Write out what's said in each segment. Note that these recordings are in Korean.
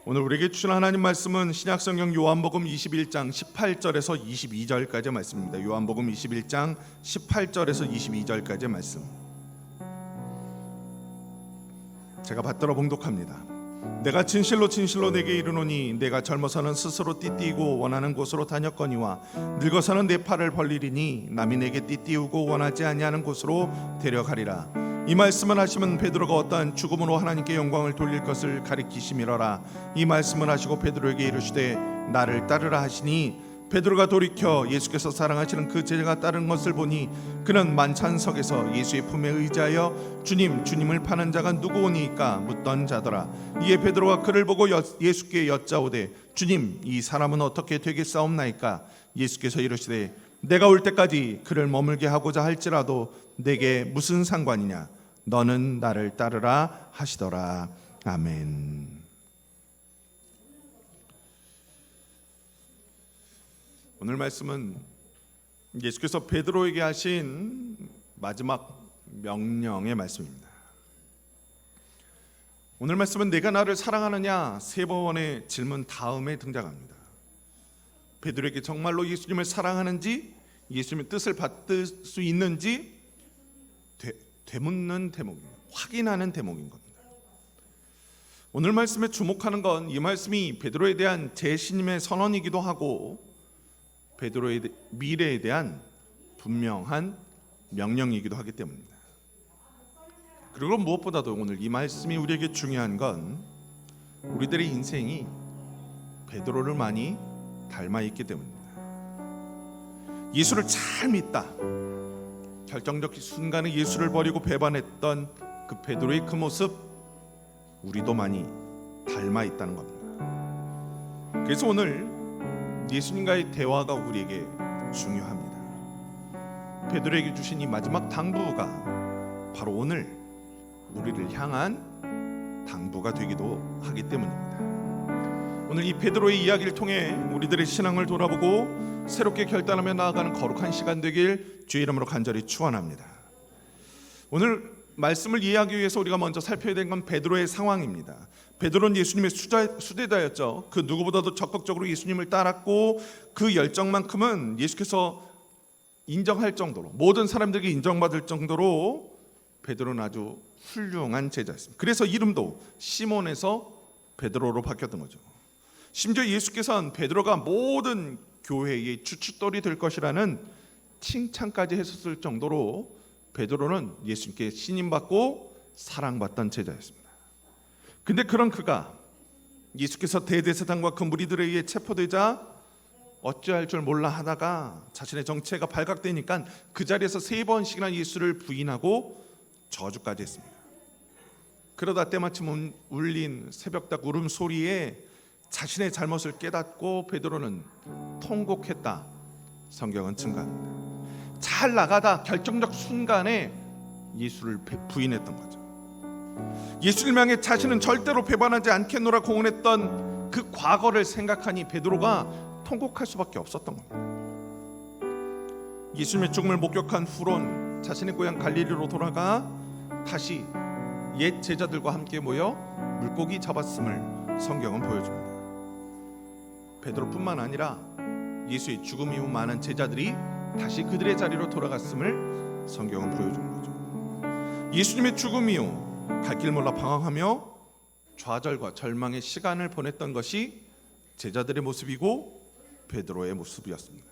오늘 우리에게 주신 하나님 말씀은 신약성경 요한복음 21장 18절에서 22절까지의 말씀입니다. 요한복음 21장 18절에서 22절까지의 말씀, 제가 받들어 봉독합니다. 내가 진실로 진실로 내게 이르노니 내가 젊어서는 스스로 띠띠고 원하는 곳으로 다녔거니와 늙어서는 내 팔을 벌리리니 남이 내게 띠띠우고 원하지 아니하는 곳으로 데려가리라. 이 말씀을 하시면 베드로가 어떠한 죽음으로 하나님께 영광을 돌릴 것을 가리키심이러라. 이 말씀을 하시고 베드로에게 이르시되 나를 따르라 하시니 베드로가 돌이켜 예수께서 사랑하시는 그 제자가 따르는 것을 보니 그는 만찬석에서 예수의 품에 의지하여 주님, 주님을 파는 자가 누구오니까 묻던 자더라. 이에 베드로가 그를 보고 예수께 여짜오되 주님, 이 사람은 어떻게 되겠사옵나이까? 예수께서 이르시되 내가 올 때까지 그를 머물게 하고자 할지라도 내게 무슨 상관이냐? 너는 나를 따르라 하시더라. 아멘. 오늘 말씀은 예수께서 베드로에게 하신 마지막 명령의 말씀입니다. 오늘 말씀은 내가 나를 사랑하느냐 세 번의 질문 다음에 등장합니다. 베드로에게 정말로 예수님을 사랑하는지, 예수님의 뜻을 받을 수 있는지 되묻는 대목입니다. 확인하는 대목인 겁니다. 오늘 말씀에 주목하는 건 이 말씀이 베드로에 대한 재신임의 선언이기도 하고 베드로의 미래에 대한 분명한 명령이기도 하기 때문입니다. 그리고 무엇보다도 오늘 이 말씀이 우리에게 중요한 건 우리들의 인생이 베드로를 많이 닮아 있기 때문입니다. 예수를 잘 믿다, 결정적 순간에 예수를 버리고 배반했던 그 베드로의 그 모습, 우리도 많이 닮아 있다는 겁니다. 그래서 오늘 예수님과의 대화가 우리에게 중요합니다. 베드로에게 주신 이 마지막 당부가 바로 오늘 우리를 향한 당부가 되기도 하기 때문입니다. 오늘 이 베드로의 이야기를 통해 우리들의 신앙을 돌아보고 새롭게 결단하며 나아가는 거룩한 시간 되길 주의 이름으로 간절히 축원합니다. 오늘 말씀을 이해하기 위해서 우리가 먼저 살펴야 되는 건 베드로의 상황입니다. 베드로는 예수님의 수제자였죠. 그 누구보다도 적극적으로 예수님을 따랐고 그 열정만큼은 예수께서 인정할 정도로, 모든 사람들에게 인정받을 정도로 베드로는 아주 훌륭한 제자였습니다. 그래서 이름도 시몬에서 베드로로 바뀌었던 거죠. 심지어 예수께서는 베드로가 모든 교회의 주춧돌이 될 것이라는 칭찬까지 했었을 정도로 베드로는 예수님께 신임받고 사랑받던 제자였습니다. 근데 그런 그가 예수께서 대제사장과 그 무리들에 의해 체포되자 어찌할 줄 몰라 하다가 자신의 정체가 발각되니까 그 자리에서 3번씩이나 예수를 부인하고 저주까지 했습니다. 그러다 때마침 울린 새벽닭 울음소리에 자신의 잘못을 깨닫고 베드로는 통곡했다, 성경은 증가합니다. 잘 나가다 결정적 순간에 예수를 부인했던 거죠. 예수를 향해 자신은 절대로 배반하지 않겠노라 공언했던 그 과거를 생각하니 베드로가 통곡할 수밖에 없었던 겁니다. 예수님의 죽음을 목격한 후론 자신의 고향 갈릴리로 돌아가 다시 옛 제자들과 함께 모여 물고기 잡았음을 성경은 보여줍니다. 베드로뿐만 아니라 예수의 죽음 이후 많은 제자들이 다시 그들의 자리로 돌아갔음을 성경은 보여주는 거죠. 예수님의 죽음 이후 갈 길 몰라 방황하며 좌절과 절망의 시간을 보냈던 것이 제자들의 모습이고 베드로의 모습이었습니다.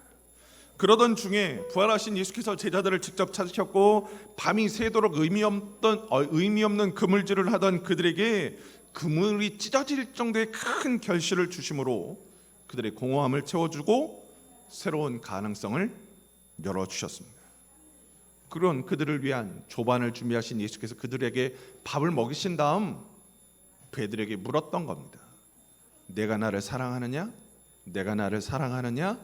그러던 중에 부활하신 예수께서 제자들을 직접 찾으셨고 밤이 새도록 의미 없는 그물질을 하던 그들에게 그물이 찢어질 정도의 큰 결실을 주심으로 그들의 공허함을 채워주고 새로운 가능성을 열어주셨습니다. 그런 그들을 위한 조반을 준비하신 예수께서 그들에게 밥을 먹이신 다음 베드로에게 물었던 겁니다. 내가 나를 사랑하느냐? 내가 나를 사랑하느냐?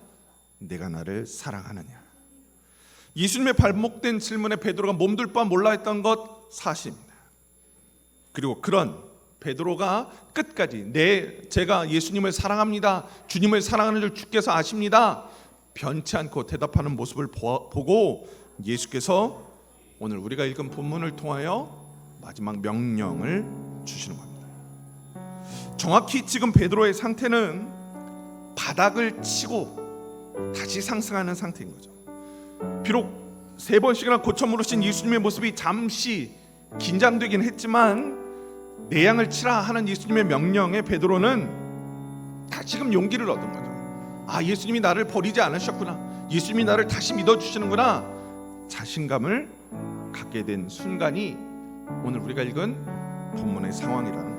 내가 나를 사랑하느냐? 예수님의 발목된 질문에 베드로가 몸둘 바 몰라 했던 것 사실입니다. 그리고 그런 베드로가 끝까지 제가 예수님을 사랑합니다, 주님을 사랑하는 줄 주께서 아십니다, 변치 않고 대답하는 모습을 보고 예수께서 오늘 우리가 읽은 본문을 통하여 마지막 명령을 주시는 겁니다. 정확히 지금 베드로의 상태는 바닥을 치고 다시 상승하는 상태인 거죠. 비록 3번씩이나 고쳐 물으신 예수님의 모습이 잠시 긴장되긴 했지만 내양을 치라 하는 예수님의 명령에 베드로는 다시금 용기를 얻은 거죠. 아, 예수님이 나를 버리지 않으셨구나, 예수님이 나를 다시 믿어주시는구나, 자신감을 갖게 된 순간이 오늘 우리가 읽은 본문의 상황이라는 거예요.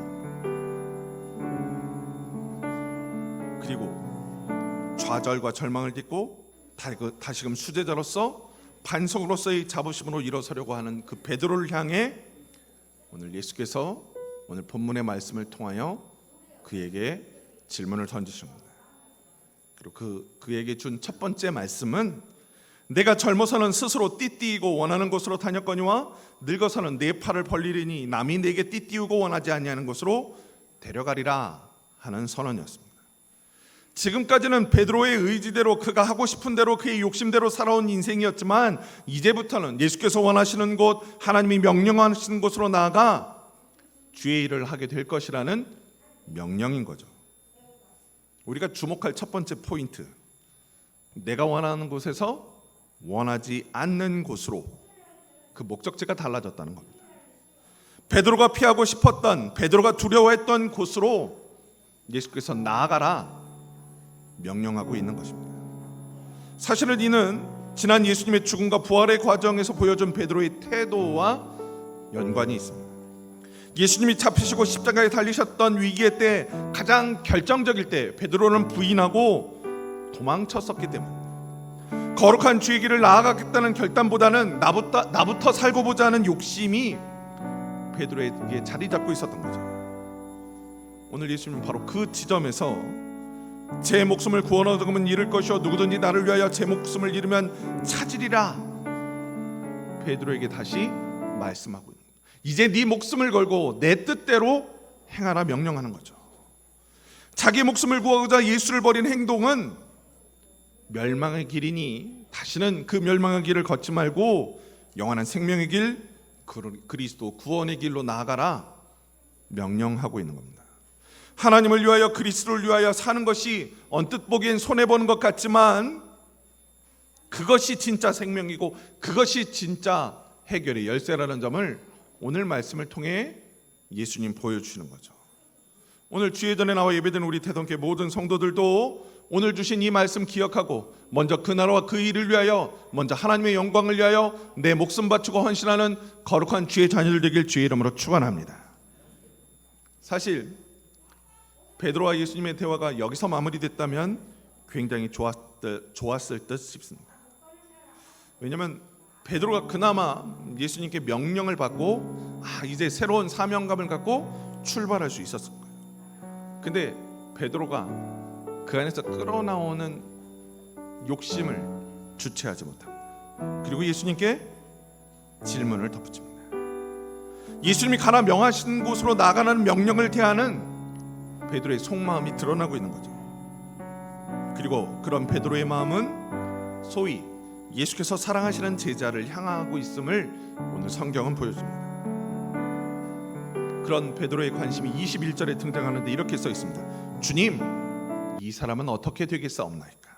그리고 좌절과 절망을 딛고 다시금 수제자로서 반석으로서의 자부심으로 일어서려고 하는 그 베드로를 향해 오늘 예수께서 오늘 본문의 말씀을 통하여 그에게 질문을 던지십니다. 그리고 그에게 준 첫 번째 말씀은 내가 젊어서는 스스로 띠띠이고 원하는 곳으로 다녔거니와 늙어서는 내 팔을 벌리리니 남이 내게 띠띠우고 원하지 아니하는 곳으로 데려가리라 하는 선언이었습니다. 지금까지는 베드로의 의지대로 그가 하고 싶은 대로 그의 욕심대로 살아온 인생이었지만 이제부터는 예수께서 원하시는 곳, 하나님이 명령하시는 곳으로 나아가 주의 일을 하게 될 것이라는 명령인 거죠. 우리가 주목할 첫 번째 포인트, 내가 원하는 곳에서 원하지 않는 곳으로 그 목적지가 달라졌다는 겁니다. 베드로가 피하고 싶었던, 베드로가 두려워했던 곳으로 예수께서 나아가라 명령하고 있는 것입니다. 사실은 이는 지난 예수님의 죽음과 부활의 과정에서 보여준 베드로의 태도와 연관이 있습니다. 예수님이 잡히시고 십자가에 달리셨던 위기의 때, 가장 결정적일 때 베드로는 부인하고 도망쳤었기 때문에 거룩한 주의 길을 나아가겠다는 결단보다는 나부터 살고 보자 하는 욕심이 베드로에게 자리 잡고 있었던 거죠. 오늘 예수님은 바로 그 지점에서 제 목숨을 구원 얻으면 잃을 것이요 누구든지 나를 위하여 제 목숨을 잃으면 찾으리라 베드로에게 다시 말씀하고 있는 거예요. 이제 네 목숨을 걸고 내 뜻대로 행하라 명령하는 거죠. 자기 목숨을 구하고자 예수를 버린 행동은 멸망의 길이니 다시는 그 멸망의 길을 걷지 말고 영원한 생명의 길, 그리스도 구원의 길로 나아가라 명령하고 있는 겁니다. 하나님을 위하여, 그리스도를 위하여 사는 것이 언뜻 보기엔 손해보는 것 같지만 그것이 진짜 생명이고 그것이 진짜 해결의 열쇠라는 점을 오늘 말씀을 통해 예수님 보여주시는 거죠. 오늘 주의 전에 나와 예배드리는 우리 대동교회 모든 성도들도 오늘 주신 이 말씀 기억하고 먼저 그 나라와 그 일을 위하여, 먼저 하나님의 영광을 위하여 내 목숨 바치고 헌신하는 거룩한 주의 자녀들 되길 주의 이름으로 축원합니다. 사실 베드로와 예수님의 대화가 여기서 마무리됐다면 굉장히 좋았을 듯 싶습니다. 왜냐하면 베드로가 그나마 예수님께 명령을 받고 이제 새로운 사명감을 갖고 출발할 수 있었을 거예요. 근데 베드로가 그 안에서 끌어나오는 욕심을 주체하지 못합니다. 그리고 예수님께 질문을 덧붙입니다. 예수님이 가라 명하신 곳으로 나가라는 명령을 대하는 베드로의 속마음이 드러나고 있는 거죠. 그리고 그런 베드로의 마음은 소위 예수께서 사랑하시는 제자를 향하고 있음을 오늘 성경은 보여줍니다. 그런 베드로의 관심이 21절에 등장하는데 이렇게 써 있습니다. 주님, 이 사람은 어떻게 되겠사옵나이까?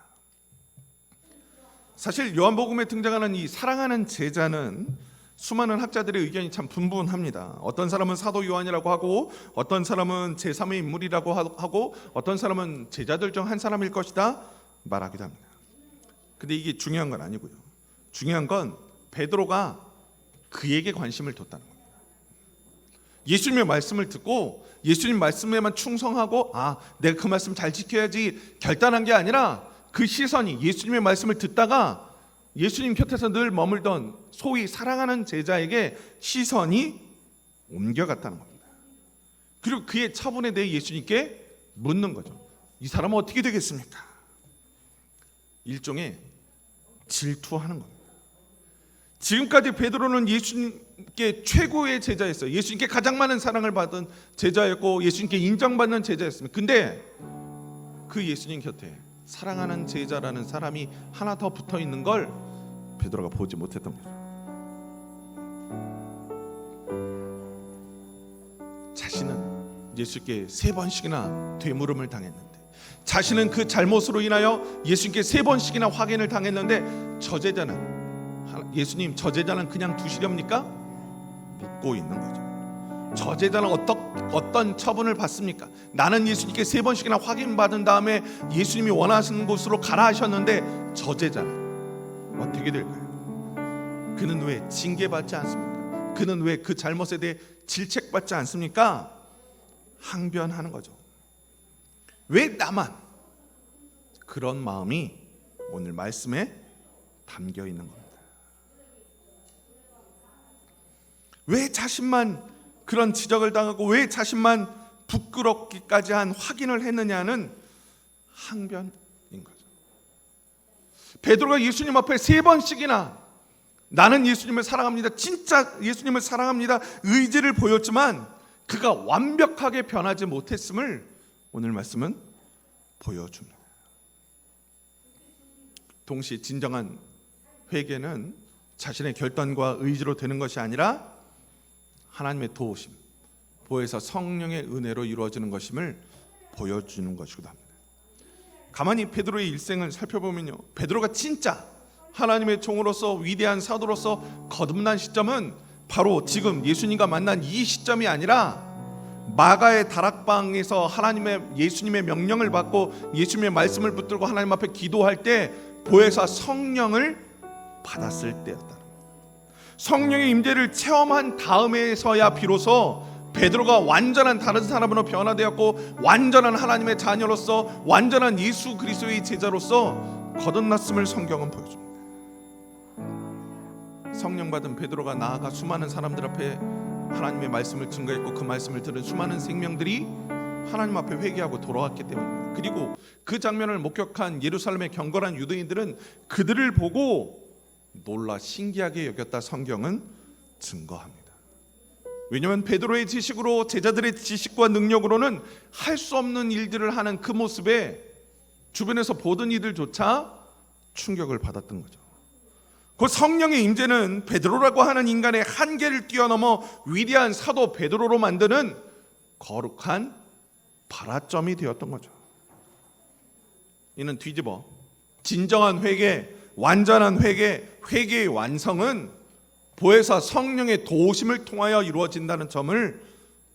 사실 요한복음에 등장하는 이 사랑하는 제자는 수많은 학자들의 의견이 참 분분합니다. 어떤 사람은 사도 요한이라고 하고, 어떤 사람은 제3의 인물이라고 하고, 어떤 사람은 제자들 중 한 사람일 것이다 말하기도 합니다. 근데 이게 중요한 건 아니고요. 중요한 건 베드로가 그에게 관심을 뒀다는 겁니다. 예수님의 말씀을 듣고 예수님 말씀에만 충성하고 내가 그 말씀 잘 지켜야지 결단한 게 아니라 그 시선이 예수님의 말씀을 듣다가 예수님 곁에서 늘 머물던 소위 사랑하는 제자에게 시선이 옮겨갔다는 겁니다. 그리고 그의 처분에 대해 예수님께 묻는 거죠. 이 사람은 어떻게 되겠습니까? 일종의 질투하는 겁니다. 지금까지 베드로는 예수님께 최고의 제자였어요. 예수님께 가장 많은 사랑을 받은 제자였고 예수님께 인정받는 제자였습니다. 근데 그 예수님 곁에 사랑하는 제자라는 사람이 하나 더 붙어 있는 걸 베드로가 보지 못했던 거죠. 자신은 예수께 3번씩이나 되물음을 당했는데, 자신은 그 잘못으로 인하여 예수님께 3번씩이나 확인을 당했는데, 예수님 저 제자는 그냥 두시렵니까? 묻고 있는 거죠. 저 제자는 어떤 처분을 받습니까? 나는 예수님께 3번씩이나 확인받은 다음에 예수님이 원하시는 곳으로 가라 하셨는데, 저 제자는 어떻게 될까요? 그는 왜 징계받지 않습니까? 그는 왜 그 잘못에 대해 질책받지 않습니까? 항변하는 거죠. 왜 나만? 그런 마음이 오늘 말씀에 담겨 있는 겁니다. 왜 자신만 그런 지적을 당하고 왜 자신만 부끄럽기까지 한 확인을 했느냐는 항변인 거죠. 베드로가 예수님 앞에 3번씩이나 나는 예수님을 사랑합니다, 진짜 예수님을 사랑합니다 의지를 보였지만 그가 완벽하게 변하지 못했음을 오늘 말씀은 보여줍니다. 동시에 진정한 회개는 자신의 결단과 의지로 되는 것이 아니라 하나님의 도우심, 보혜사 성령의 은혜로 이루어지는 것임을 보여주는 것이기도 합니다. 가만히 베드로의 일생을 살펴보면요, 베드로가 진짜 하나님의 종으로서 위대한 사도로서 거듭난 시점은 바로 지금 예수님과 만난 이 시점이 아니라 마가의 다락방에서 예수님의 명령을 받고 예수님의 말씀을 붙들고 하나님 앞에 기도할 때 보혜사 성령을 받았을 때였다. 성령의 임재를 체험한 다음에서야 비로소 베드로가 완전한 다른 사람으로 변화되었고 완전한 하나님의 자녀로서 완전한 예수 그리스도의 제자로서 거듭났음을 성경은 보여줍니다. 성령 받은 베드로가 나아가 수많은 사람들 앞에 하나님의 말씀을 증거했고 그 말씀을 들은 수많은 생명들이 하나님 앞에 회개하고 돌아왔기 때문입니다. 그리고 그 장면을 목격한 예루살렘의 경건한 유대인들은 그들을 보고 놀라 신기하게 여겼다 성경은 증거합니다. 왜냐하면 베드로의 지식으로, 제자들의 지식과 능력으로는 할 수 없는 일들을 하는 그 모습에 주변에서 보던 이들조차 충격을 받았던 거죠. 그 성령의 임재는 베드로라고 하는 인간의 한계를 뛰어넘어 위대한 사도 베드로로 만드는 거룩한 발화점이 되었던 거죠. 이는 뒤집어 진정한 회개, 완전한 회개의 완성은 보혜사 성령의 도우심을 통하여 이루어진다는 점을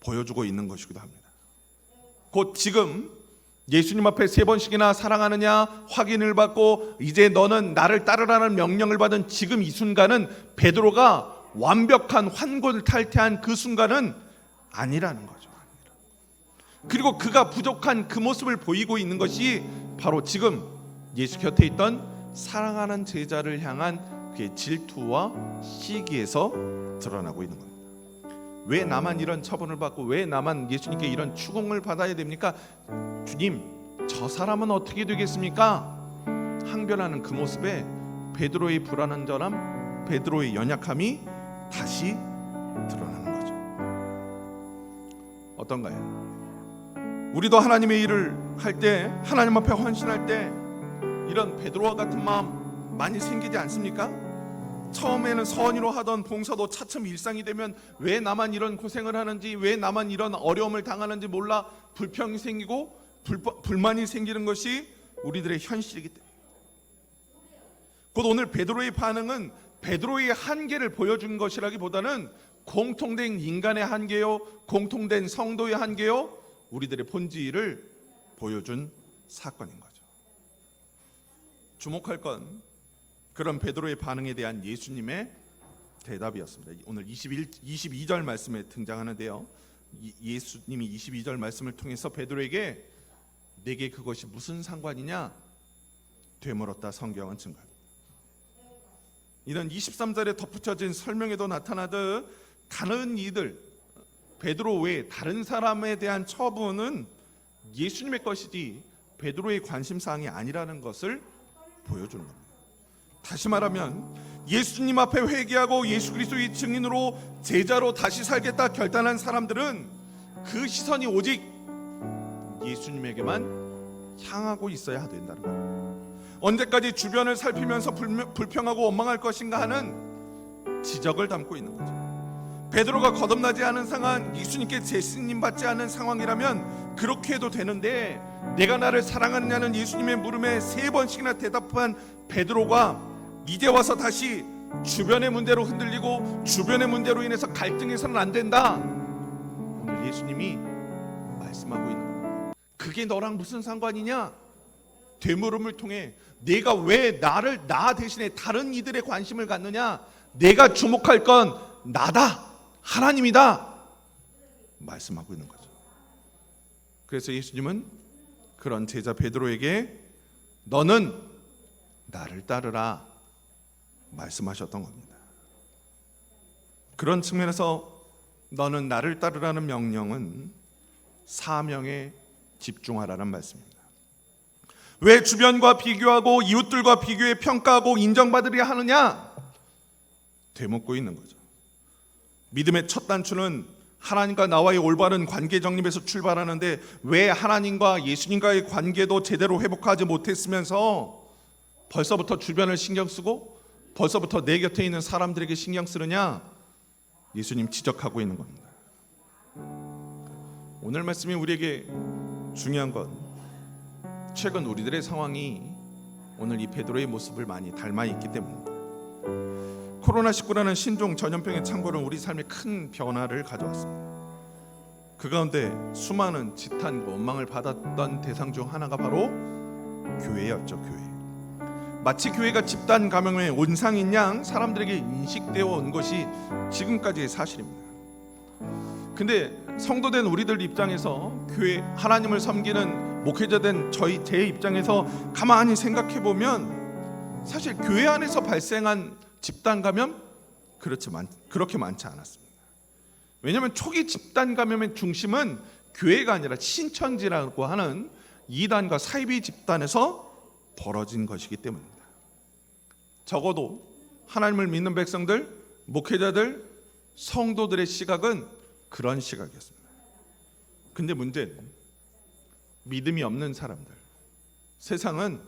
보여주고 있는 것이기도 합니다. 곧 지금 예수님 앞에 3번씩이나 사랑하느냐 확인을 받고 이제 너는 나를 따르라는 명령을 받은 지금 이 순간은 베드로가 완벽한 환골 탈퇴한 그 순간은 아니라는 거죠. 그리고 그가 부족한 그 모습을 보이고 있는 것이 바로 지금 예수 곁에 있던 사랑하는 제자를 향한 그의 질투와 시기에서 드러나고 있는 겁니다. 왜 나만 이런 처분을 받고 왜 나만 예수님께 이런 추궁을 받아야 됩니까? 주님, 저 사람은 어떻게 되겠습니까? 항변하는 그 모습에 베드로의 불완전함, 베드로의 연약함이 다시 드러나는 거죠. 어떤가요? 우리도 하나님의 일을 할 때, 하나님 앞에 헌신할 때 이런 베드로와 같은 마음 많이 생기지 않습니까? 처음에는 선의로 하던 봉사도 차츰 일상이 되면 왜 나만 이런 고생을 하는지, 왜 나만 이런 어려움을 당하는지 몰라 불평이 생기고 불만이 생기는 것이 우리들의 현실이기 때문에, 곧 오늘 베드로의 반응은 베드로의 한계를 보여준 것이라기보다는 공통된 인간의 한계요, 공통된 성도의 한계요, 우리들의 본질을 보여준 사건인 거죠. 주목할 건 그런 베드로의 반응에 대한 예수님의 대답이었습니다. 오늘 22절 말씀에 등장하는데요, 예수님이 22절 말씀을 통해서 베드로에게 내게 그것이 무슨 상관이냐 되물었다 성경은 증거합니다. 이런 23절에 덧붙여진 설명에도 나타나듯 가는 이들, 베드로 외에 다른 사람에 대한 처분은 예수님의 것이지 베드로의 관심사항이 아니라는 것을 보여주는 겁니다. 다시 말하면 예수님 앞에 회개하고 예수 그리스도의 증인으로 제자로 다시 살겠다 결단한 사람들은 그 시선이 오직 예수님에게만 향하고 있어야 된다는 거예요. 언제까지 주변을 살피면서 불평하고 원망할 것인가 하는 지적을 담고 있는 거죠. 베드로가 거듭나지 않은 상황, 예수님께 재승인 받지 않은 상황이라면 그렇게 해도 되는데, 내가 나를 사랑하느냐는 예수님의 물음에 3번씩이나 대답한 베드로가 이제 와서 다시 주변의 문제로 흔들리고 주변의 문제로 인해서 갈등해서는 안 된다. 오늘 예수님이 말씀하고 있는 겁니다. 그게 너랑 무슨 상관이냐? 되물음을 통해 내가 왜 나 대신에 다른 이들의 관심을 갖느냐? 내가 주목할 건 나다, 하나님이다 말씀하고 있는 거죠. 그래서 예수님은 그런 제자 베드로에게 너는 나를 따르라 말씀하셨던 겁니다. 그런 측면에서 너는 나를 따르라는 명령은 사명에 집중하라는 말씀입니다. 왜 주변과 비교하고 이웃들과 비교해 평가하고 인정받으려 하느냐? 되묻고 있는 거죠. 믿음의 첫 단추는 하나님과 나와의 올바른 관계 정립에서 출발하는데, 왜 하나님과 예수님과의 관계도 제대로 회복하지 못했으면서 벌써부터 주변을 신경 쓰고 벌써부터 내 곁에 있는 사람들에게 신경 쓰느냐? 예수님 지적하고 있는 겁니다. 오늘 말씀이 우리에게 중요한 건, 최근 우리들의 상황이 오늘 이 베드로의 모습을 많이 닮아 있기 때문입니다. 코로나19라는 신종 전염병의 창궐은 우리 삶에 큰 변화를 가져왔습니다. 그 가운데 수많은 지탄과 원망을 받았던 대상 중 하나가 바로 교회였죠. 교회. 마치 교회가 집단 감염의 온상인 양 사람들에게 인식되어 온 것이 지금까지의 사실입니다. 근데 성도된 우리들 입장에서, 교회 하나님을 섬기는 목회자된 제 입장에서 가만히 생각해 보면 사실 교회 안에서 발생한 집단 감염 그렇게 많지 않았습니다. 왜냐하면 초기 집단 감염의 중심은 교회가 아니라 신천지라고 하는 이단과 사이비 집단에서 벌어진 것이기 때문입니다. 적어도 하나님을 믿는 백성들, 목회자들, 성도들의 시각은 그런 시각이었습니다. 근데 문제는 믿음이 없는 사람들, 세상은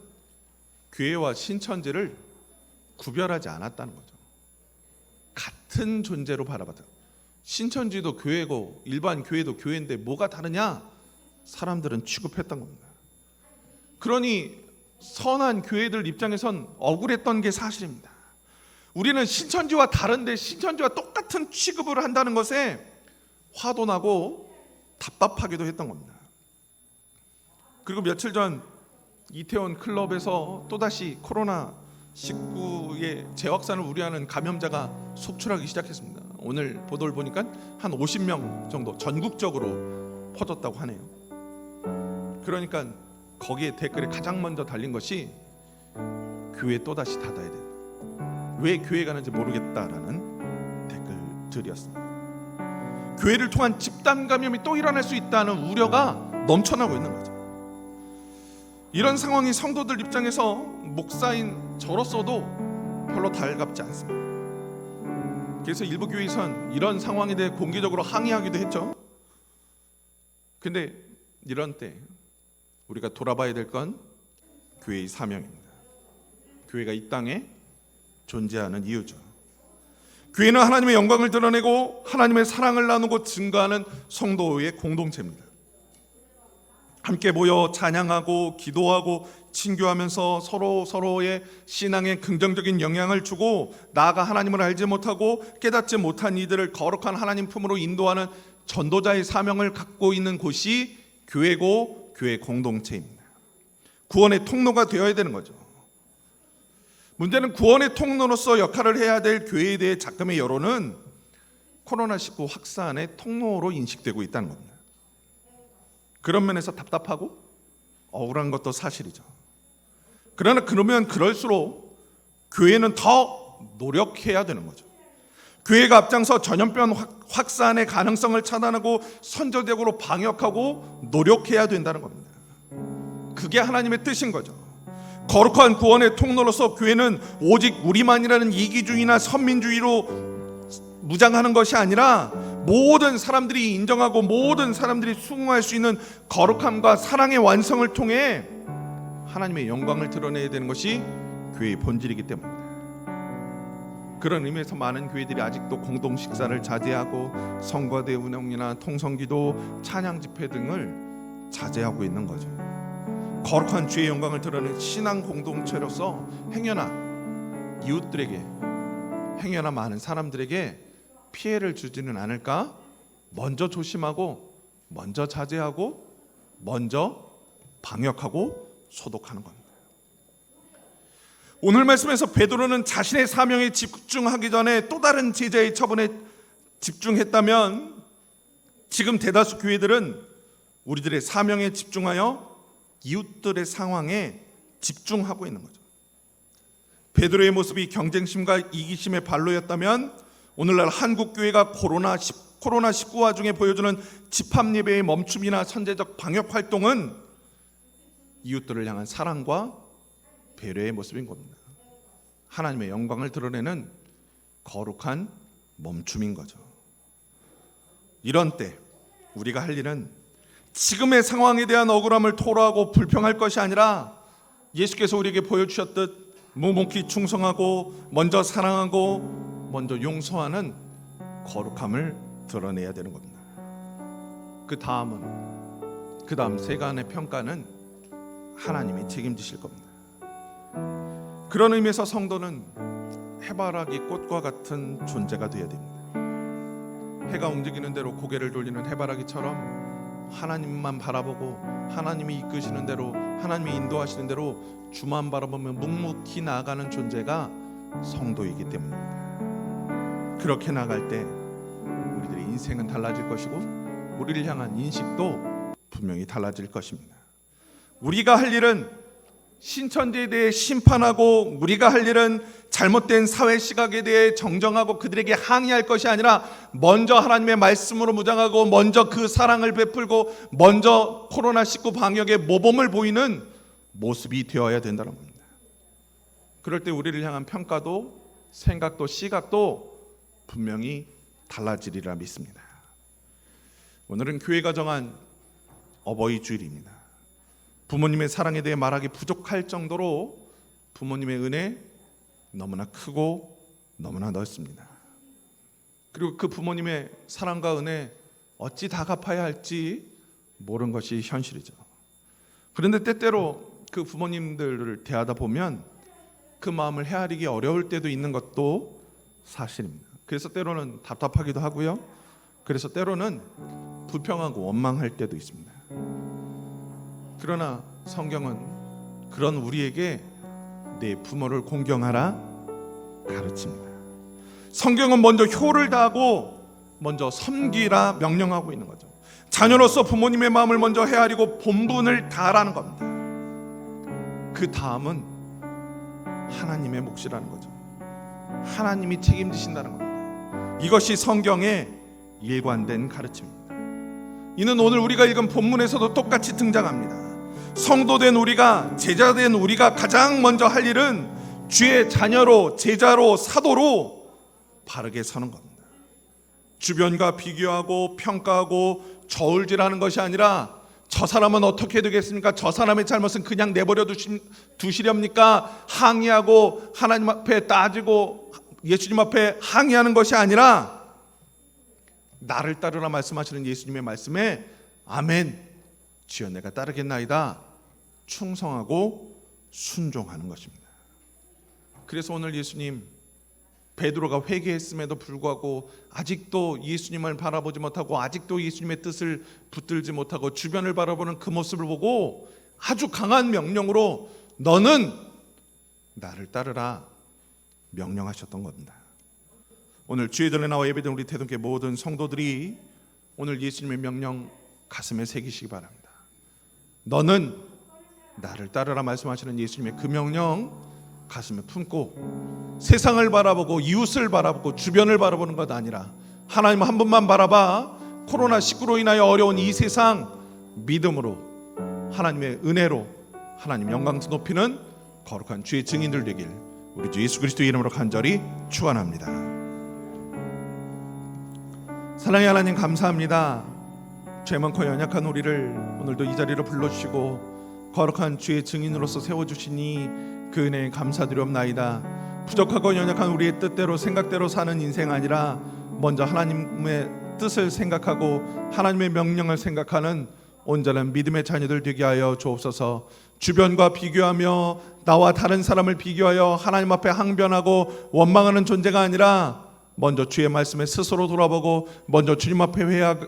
교회와 신천지를 구별하지 않았다는 거죠. 같은 존재로 바라봤다. 신천지도 교회고 일반 교회도 교회인데 뭐가 다르냐? 사람들은 취급했던 겁니다. 그러니 선한 교회들 입장에선 억울했던 게 사실입니다. 우리는 신천지와 다른데 신천지와 똑같은 취급을 한다는 것에 화도 나고 답답하기도 했던 겁니다. 그리고 며칠 전 이태원 클럽에서 또다시 코로나19의 재확산을 우려하는 감염자가 속출하기 시작했습니다. 오늘 보도를 보니까 한 50명 정도 전국적으로 퍼졌다고 하네요. 그러니까 거기에 댓글에 가장 먼저 달린 것이 교회 또다시 닫아야 된다. 왜 교회 가는지 모르겠다라는 댓글들이었습니다. 교회를 통한 집단 감염이 또 일어날 수 있다는 우려가 넘쳐나고 있는 거죠. 이런 상황이 성도들 입장에서 목사인 저로서도 별로 달갑지 않습니다. 그래서 일부 교회에선 이런 상황에 대해 공개적으로 항의하기도 했죠. 근데 이런 때 우리가 돌아봐야 될 건 교회의 사명입니다. 교회가 이 땅에 존재하는 이유죠. 교회는 하나님의 영광을 드러내고 하나님의 사랑을 나누고 증거하는 성도의 공동체입니다. 함께 모여 찬양하고 기도하고 친교하면서 서로의 신앙에 긍정적인 영향을 주고, 나아가 하나님을 알지 못하고 깨닫지 못한 이들을 거룩한 하나님 품으로 인도하는 전도자의 사명을 갖고 있는 곳이 교회고 교회 공동체입니다. 구원의 통로가 되어야 되는 거죠. 문제는 구원의 통로로서 역할을 해야 될 교회에 대해 작금의 여론은 코로나19 확산의 통로로 인식되고 있다는 겁니다. 그런 면에서 답답하고 억울한 것도 사실이죠. 그러나 그러면 그럴수록 교회는 더 노력해야 되는 거죠. 교회가 앞장서 전염병 확산의 가능성을 차단하고 선제적으로 방역하고 노력해야 된다는 겁니다. 그게 하나님의 뜻인 거죠. 거룩한 구원의 통로로서 교회는 오직 우리만이라는 이기주의나 선민주의로 무장하는 것이 아니라 모든 사람들이 인정하고 모든 사람들이 수긍할 수 있는 거룩함과 사랑의 완성을 통해 하나님의 영광을 드러내야 되는 것이 교회의 본질이기 때문입니다. 그런 의미에서 많은 교회들이 아직도 공동 식사를 자제하고 성가대 운영이나 통성기도, 찬양 집회 등을 자제하고 있는 거죠. 거룩한 주의 영광을 드러내는 신앙 공동체로서 행여나 이웃들에게, 행여나 많은 사람들에게 피해를 주지는 않을까 먼저 조심하고, 먼저 자제하고, 먼저 방역하고 소독하는 겁니다. 오늘 말씀에서 베드로는 자신의 사명에 집중하기 전에 또 다른 제자의 처분에 집중했다면, 지금 대다수 교회들은 우리들의 사명에 집중하여 이웃들의 상황에 집중하고 있는 거죠. 베드로의 모습이 경쟁심과 이기심의 발로였다면, 오늘날 한국 교회가 코로나19 와중에 보여주는 집합 예배의 멈춤이나 선제적 방역 활동은 이웃들을 향한 사랑과 배려의 모습인 겁니다. 하나님의 영광을 드러내는 거룩한 멈춤인 거죠. 이런 때 우리가 할 일은 지금의 상황에 대한 억울함을 토로하고 불평할 것이 아니라, 예수께서 우리에게 보여주셨듯 묵묵히 충성하고 먼저 사랑하고 먼저 용서하는 거룩함을 드러내야 되는 겁니다. 그 다음 세간의 평가는 하나님이 책임지실 겁니다. 그런 의미에서 성도는 해바라기 꽃과 같은 존재가 되어야 됩니다. 해가 움직이는 대로 고개를 돌리는 해바라기처럼 하나님만 바라보고 하나님이 이끄시는 대로, 하나님이 인도하시는 대로 주만 바라보며 묵묵히 나아가는 존재가 성도이기 때문입니다. 그렇게 나갈 때 우리들의 인생은 달라질 것이고, 우리를 향한 인식도 분명히 달라질 것입니다. 우리가 할 일은 신천지에 대해 심판하고, 우리가 할 일은 잘못된 사회 시각에 대해 정정하고 그들에게 항의할 것이 아니라, 먼저 하나님의 말씀으로 무장하고 먼저 그 사랑을 베풀고 먼저 코로나19 방역의 모범을 보이는 모습이 되어야 된다는 겁니다. 그럴 때 우리를 향한 평가도 생각도 시각도 분명히 달라지리라 믿습니다. 오늘은 교회가 정한 어버이 주일입니다. 부모님의 사랑에 대해 말하기 부족할 정도로 부모님의 은혜 너무나 크고 너무나 넓습니다. 그리고 그 부모님의 사랑과 은혜 어찌 다 갚아야 할지 모르는 것이 현실이죠. 그런데 때때로 그 부모님들을 대하다 보면 그 마음을 헤아리기 어려울 때도 있는 것도 사실입니다. 그래서 때로는 답답하기도 하고요. 그래서 때로는 불평하고 원망할 때도 있습니다. 그러나 성경은 그런 우리에게 내 부모를 공경하라 가르칩니다. 성경은 먼저 효를 다하고 먼저 섬기라 명령하고 있는 거죠. 자녀로서 부모님의 마음을 먼저 헤아리고 본분을 다하라는 겁니다. 그 다음은 하나님의 몫이라는 거죠. 하나님이 책임지신다는 겁니다. 이것이 성경의 일관된 가르침입니다. 이는 오늘 우리가 읽은 본문에서도 똑같이 등장합니다. 성도된 우리가, 제자된 우리가 가장 먼저 할 일은 주의 자녀로, 제자로, 사도로 바르게 서는 겁니다. 주변과 비교하고 평가하고 저울질하는 것이 아니라, 저 사람은 어떻게 되겠습니까? 저 사람의 잘못은 그냥 내버려 두시렵니까? 항의하고 하나님 앞에 따지고 예수님 앞에 항의하는 것이 아니라, 나를 따르라 말씀하시는 예수님의 말씀에 아멘, 주여 내가 따르겠나이다, 충성하고 순종하는 것입니다. 그래서 오늘 예수님, 베드로가 회개했음에도 불구하고 아직도 예수님을 바라보지 못하고 아직도 예수님의 뜻을 붙들지 못하고 주변을 바라보는 그 모습을 보고 아주 강한 명령으로 너는 나를 따르라 명령하셨던 겁니다. 오늘 주일전에 나와 예배드린 우리 대동교회 모든 성도들이 오늘 예수님의 명령 가슴에 새기시기 바랍니다. 너는 나를 따르라 말씀하시는 예수님의 그 명령 가슴에 품고 세상을 바라보고 이웃을 바라보고 주변을 바라보는 것 아니라 하나님 한 분만 바라봐 코로나19로 인하여 어려운 이 세상 믿음으로, 하나님의 은혜로 하나님 영광 높이는 거룩한 주의 증인들 되길 우리 주 예수 그리스도의 이름으로 간절히 축원합니다. 사랑의 하나님 감사합니다. 죄 많고 연약한 우리를 오늘도 이 자리로 불러주시고 거룩한 주의 증인으로서 세워주시니 그 은혜에 감사드리옵나이다. 부족하고 연약한 우리의 뜻대로 생각대로 사는 인생 아니라 먼저 하나님의 뜻을 생각하고 하나님의 명령을 생각하는 온전한 믿음의 자녀들 되게 하여 주옵소서. 주변과 비교하며 나와 다른 사람을 비교하여 하나님 앞에 항변하고 원망하는 존재가 아니라 먼저 주의 말씀에 스스로 돌아보고 먼저 주님 앞에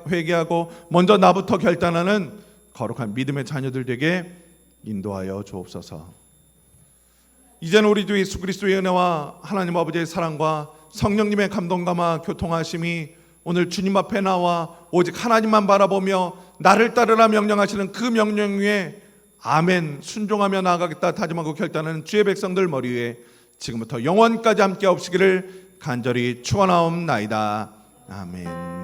회개하고 먼저 나부터 결단하는 거룩한 믿음의 자녀들 되게 인도하여 주옵소서. 이제는 우리 주 예수 그리스도의 은혜와 하나님 아버지의 사랑과 성령님의 감동감화 교통하심이 오늘 주님 앞에 나와 오직 하나님만 바라보며 나를 따르라 명령하시는 그 명령 위에 아멘 순종하며 나아가겠다 다짐하고 결단하는 주의 백성들 머리 위에 지금부터 영원까지 함께 없으기를 간절히 축원하옵나이다. 아멘.